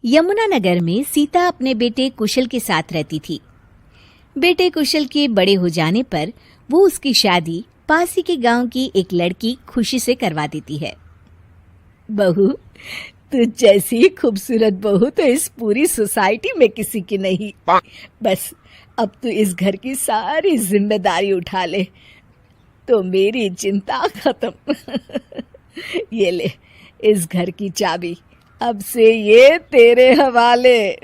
यमुनानगर में सीता अपने बेटे कुशल के साथ रहती थी। बेटे कुशल के बड़े हो जाने पर वो उसकी शादी पास ही के गांव की एक लड़की खुशी से करवा देती है। बहू, तू जैसी खूबसूरत बहू तो इस पूरी सोसाइटी में किसी की नहीं। बस अब तू इस घर की सारी जिम्मेदारी उठा ले तो मेरी चिंता खत्म। ये ले इस घर की चाबी, अब से ये तेरे हवाले।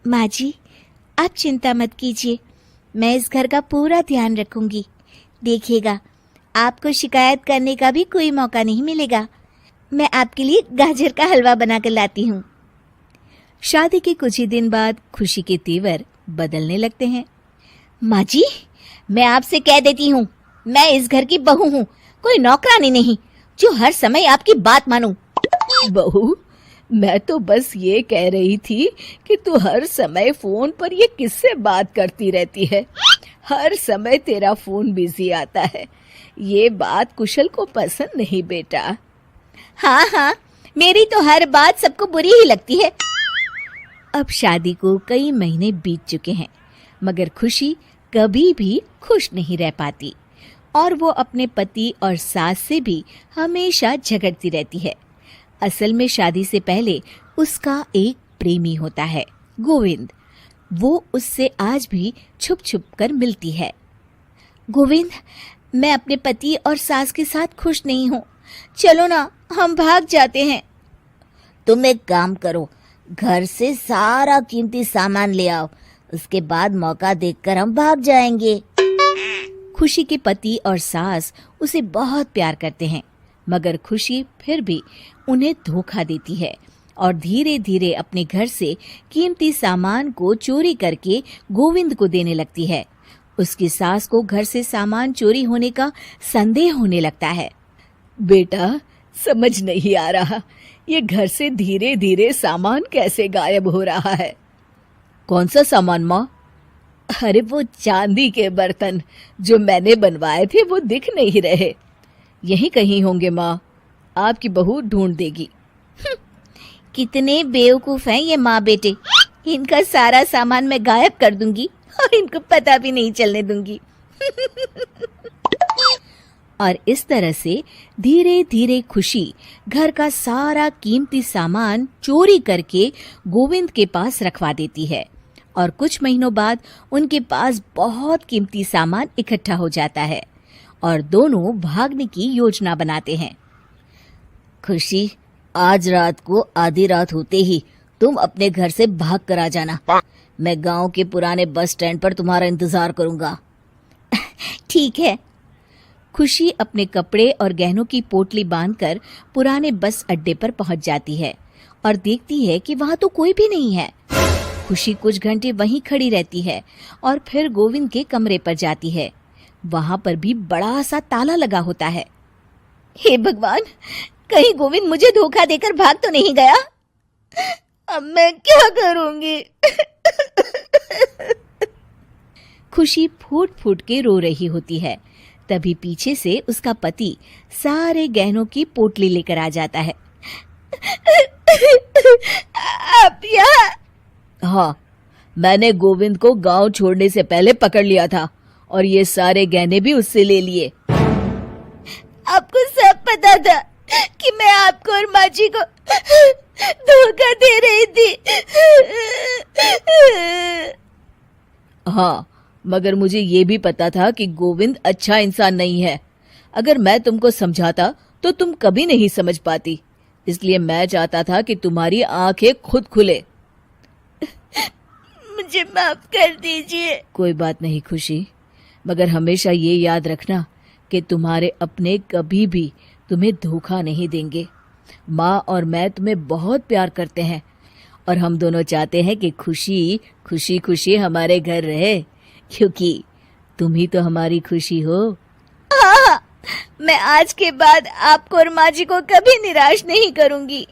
माँ जी, आप चिंता मत कीजिए, मैं इस घर का पूरा ध्यान रखूंगी। देखिएगा, आपको शिकायत करने का भी कोई मौका नहीं मिलेगा। मैं आपके लिए गाजर का हलवा बनाकर लाती हूँ। शादी के कुछ ही दिन बाद खुशी के तेवर बदलने लगते हैं। माँ जी, मैं आपसे कह देती हूँ, मैं इस घर की बहू हूँ, कोई नौकरानी नहीं जो हर समय आपकी बात मानूं। बहू, मैं तो बस ये कह रही थी कि तू हर समय फोन पर ये किससे बात करती रहती है। हर समय तेरा फोन बिजी आता है। ये बात कुशल को पसंद नहीं बेटा। हाँ, मेरी तो हर बात सबको बुरी ही लगती है। अब शादी को कई महीने बीत चुके हैं, मगर खुशी कभी भी खुश नहीं रह पाती और वो अपने पति और सास से भी हमेशा झगड़ती रहती है। असल में शादी से पहले उसका एक प्रेमी होता है, गोविंद। वो उससे आज भी छुप छुप कर मिलती है। गोविंद, मैं अपने पति और सास के साथ खुश नहीं हूँ, चलो ना हम भाग जाते हैं। तुम एक काम करो, घर से सारा कीमती सामान ले आओ, उसके बाद मौका देखकर हम भाग जाएंगे। खुशी के पति और सास उसे बहुत प्यार करते हैं, मगर खुशी फिर भी उन्हें धोखा देती है और धीरे धीरे अपने घर से कीमती सामान को चोरी करके गोविंद को देने लगती है। उसकी सास को घर से सामान चोरी होने का संदेह होने लगता है। बेटा, समझ नहीं आ रहा, ये घर से धीरे धीरे सामान कैसे गायब हो रहा है। कौन सा सामान माँ? अरे वो चांदी के बर्तन जो मैंने बनवाए थे वो दिख नहीं रहे। यहीं कहीं होंगे माँ, आपकी बहू ढूंढ देगी। कितने बेवकूफ हैं ये माँ बेटे, इनका सारा सामान मैं गायब कर दूंगी और इनको पता भी नहीं चलने दूंगी। और इस तरह से धीरे धीरे खुशी घर का सारा कीमती सामान चोरी करके गोविंद के पास रखवा देती है और कुछ महीनों बाद उनके पास बहुत कीमती सामान इकट्ठा हो जाता है और दोनों भागने की योजना बनाते हैं। खुशी, आज रात को आधी रात होते ही तुम अपने घर से भाग कर आ जाना। मैं गांव के पुराने बस स्टैंड पर तुम्हारा इंतजार करूंगा। ठीक है। खुशी अपने कपड़े और गहनों की पोटली बांधकर पुराने बस अड्डे पर पहुंच जाती है और देखती है कि वहां तो कोई भी नहीं है। खुशी कुछ घंटे वहीं खड़ी रहती है और फिर गोविंद के कमरे पर जाती है। वहां पर भी बड़ा सा ताला लगा होता है। हे भगवान, कहीं गोविंद मुझे धोखा देकर भाग तो नहीं गया? अब मैं क्या करूंगी? खुशी फूट फूट के रो रही होती है। तभी पीछे से उसका पति सारे गहनों की पोटली लेकर आ जाता है। आप यहाँ? हाँ, मैंने गोविंद को गांव छोड़ने से पहले पकड़ लिया था और ये सारे गहने भी उससे ले लिए। आपको सब पता था कि मैं आपको और माँ जी को धोखा दे रही थी? हाँ, मगर मुझे ये भी पता था कि गोविंद अच्छा इंसान नहीं है। अगर मैं तुमको समझाता तो तुम कभी नहीं समझ पाती, इसलिए मैं चाहता था कि तुम्हारी आंखें खुद खुले। मुझे माफ कर दीजिए। कोई बात नहीं खुशी, मगर हमेशा ये याद रखना कि तुम्हारे अपने कभी भी तुम्हें धोखा नहीं देंगे। माँ और मैं तुम्हें बहुत प्यार करते हैं और हम दोनों चाहते हैं कि खुशी खुशी खुशी हमारे घर रहे, क्योंकि तुम ही तो हमारी खुशी हो। हाँ, मैं आज के बाद आपको और माँ जी को कभी निराश नहीं करूंगी।